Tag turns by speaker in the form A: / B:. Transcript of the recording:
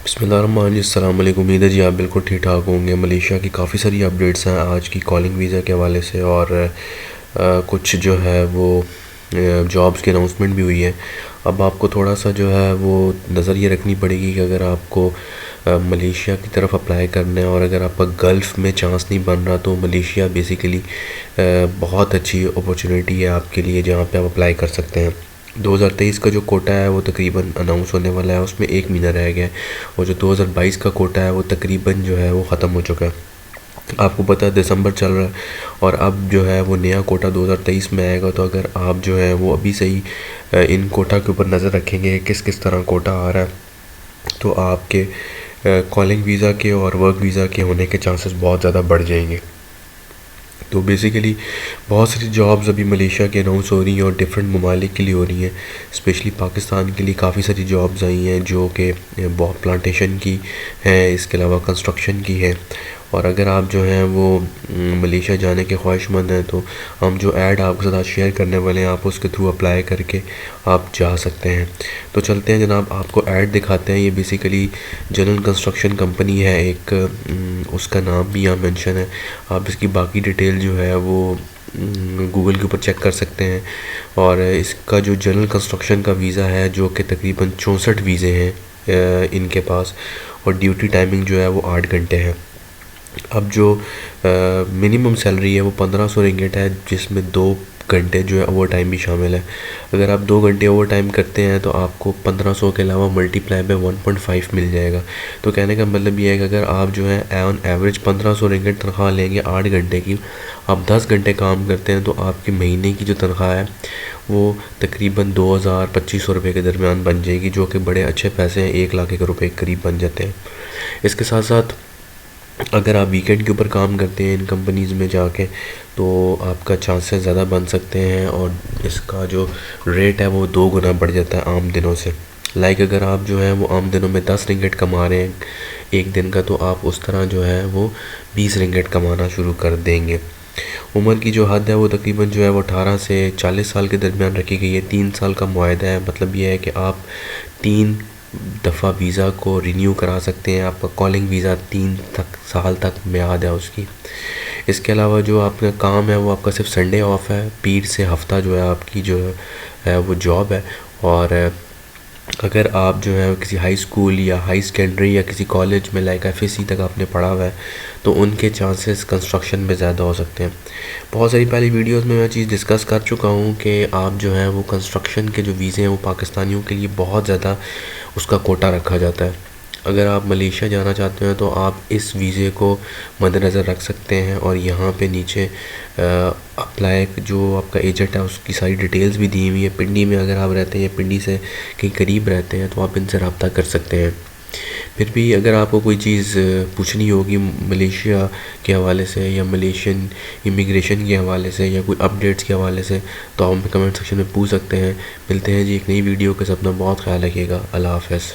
A: بسم اللہ الرحمن الرحیم. السلام علیکم. امید ہے جی آپ بالکل ٹھیک ٹھاک ہوں گے. ملیشیا کی کافی ساری اپڈیٹس ہیں آج کی کالنگ ویزا کے حوالے سے، اور کچھ جو ہے وہ جابس کی اناؤنسمنٹ بھی ہوئی ہے. اب آپ کو تھوڑا سا جو ہے وہ نظر یہ رکھنی پڑے گی کہ اگر آپ کو ملیشیا کی طرف اپلائی کرنا ہے اور اگر آپ کا گلف میں چانس نہیں بن رہا تو ملیشیا بیسیکلی بہت اچھی اپورچونیٹی ہے آپ کے لیے جہاں پہ آپ اپلائی کر سکتے ہیں. 2023 کا جو کوٹا ہے وہ تقریباً اناؤنس ہونے والا ہے، اس میں 1 مہینہ رہ گیا ہے، اور جو 2022 کا کوٹا ہے وہ تقریباً جو ہے وہ ختم ہو چکا ہے. آپ کو پتہ ہے دسمبر چل رہا ہے اور اب جو ہے وہ نیا کوٹا 2023 میں آئے گا. تو اگر آپ جو ہے وہ ابھی سے ہی ان کوٹا کے اوپر نظر رکھیں گے کس کس طرح کوٹا آ رہا ہے تو آپ کے کالنگ ویزا کے اور ورک ویزا کے ہونے کے چانسز بہت زیادہ بڑھ جائیں گے. تو بیسیکلی بہت ساری جابز ابھی ملیشیا کے اناؤنس ہو رہی ہیں اور ڈفرینٹ ممالک کے لیے ہو رہی ہیں. اسپیشلی پاکستان کے لیے کافی ساری جابز آئی ہیں جو کہ بہت پلانٹیشن کی ہیں، اس کے علاوہ کنسٹرکشن کی ہے. اور اگر آپ جو ہیں وہ ملیشیا جانے کے خواہش مند ہیں تو ہم جو ایڈ آپ کے ساتھ شیئر کرنے والے ہیں آپ اس کے تھرو اپلائی کر کے آپ جا سکتے ہیں. تو چلتے ہیں جناب، آپ کو ایڈ دکھاتے ہیں. یہ بیسیکلی جنرل کنسٹرکشن کمپنی ہے ایک، اس کا نام بھی یہاں مینشن ہے. آپ اس کی باقی ڈیٹیل جو ہے وہ گوگل کے اوپر چیک کر سکتے ہیں. اور اس کا جو جنرل کنسٹرکشن کا ویزا ہے جو کہ تقریباً 64 ویزے ہیں ان کے پاس، اور ڈیوٹی ٹائمنگ جو ہے وہ 8 گھنٹے ہے. اب جو منیمم سیلری ہے وہ 1500 رنگٹ ہے، جس میں 2 گھنٹے جو ہے اوور ٹائم بھی شامل ہے. اگر آپ 2 گھنٹے اوور ٹائم کرتے ہیں تو آپ کو 1500 کے علاوہ ملٹی پلائی میں 1.5 مل جائے گا. تو کہنے کا مطلب یہ ہے کہ اگر آپ جو ہے آن ایوریج 1500 رنگٹ تنخواہ لیں گے 8 گھنٹے کی، آپ 10 گھنٹے کام کرتے ہیں تو آپ کی مہینے کی جو تنخواہ ہے وہ تقریباً 2200 روپے کے درمیان بن جائے گی، جو کہ بڑے اچھے پیسے ہیں، 1 لاکھ روپے کے قریب بن جاتے ہیں. اس کے ساتھ ساتھ اگر آپ ویکینڈ کے اوپر کام کرتے ہیں ان کمپنیز میں جا کے تو آپ کا چانسز زیادہ بن سکتے ہیں، اور اس کا جو ریٹ ہے وہ 2 گنا بڑھ جاتا ہے عام دنوں سے. اگر آپ جو ہے وہ عام دنوں میں 10 رنگٹ کما رہے ہیں ایک دن کا، تو آپ اس طرح جو ہے وہ 20 رنگٹ کمانا شروع کر دیں گے. عمر کی جو حد ہے وہ تقریباً جو ہے وہ 18 سے 40 سال کے درمیان رکھی گئی ہے. 3 سال کا معاہدہ ہے، مطلب یہ ہے کہ آپ 3 دفعہ ویزا کو رینیو کرا سکتے ہیں. آپ کا کالنگ ویزا 3 سال تک میعاد ہے اس کی. اس کے علاوہ جو آپ کا کام ہے وہ آپ کا صرف سنڈے آف ہے، پیر سے ہفتہ جو ہے آپ کی جو ہے وہ جاب ہے. اور اگر آپ جو ہے کسی ہائی اسکول یا ہائی سیکنڈری یا کسی کالج میں لائک FSC تک آپ نے پڑھا ہوا ہے تو ان کے چانسز کنسٹرکشن میں زیادہ ہو سکتے ہیں. بہت ساری پہلی ویڈیوز میں چیز ڈسکس کر چکا ہوں کہ آپ جو ہے وہ کنسٹرکشن کے جو ویزے ہیں وہ پاکستانیوں کے لیے بہت زیادہ اس کا کوٹا رکھا جاتا ہے. اگر آپ ملیشیا جانا چاہتے ہیں تو آپ اس ویزے کو مد نظر رکھ سکتے ہیں، اور یہاں پہ نیچے اپلائی جو آپ کا ایجنٹ ہے اس کی ساری ڈیٹیلز بھی دی ہوئی ہے. پنڈی میں اگر آپ رہتے ہیں یا پنڈی سے کہیں قریب رہتے ہیں تو آپ ان سے رابطہ کر سکتے ہیں. پھر بھی اگر آپ کو کوئی چیز پوچھنی ہوگی ملیشیا کے حوالے سے یا ملیشین امیگریشن کے حوالے سے یا کوئی اپڈیٹس کے حوالے سے تو آپ ہمیں کمنٹ سیکشن میں پوچھ سکتے ہیں. ملتے ہیں جی ایک نئی ویڈیو کے ساتھ. اپنا بہت خیال رکھیے گا. اللہ حافظ.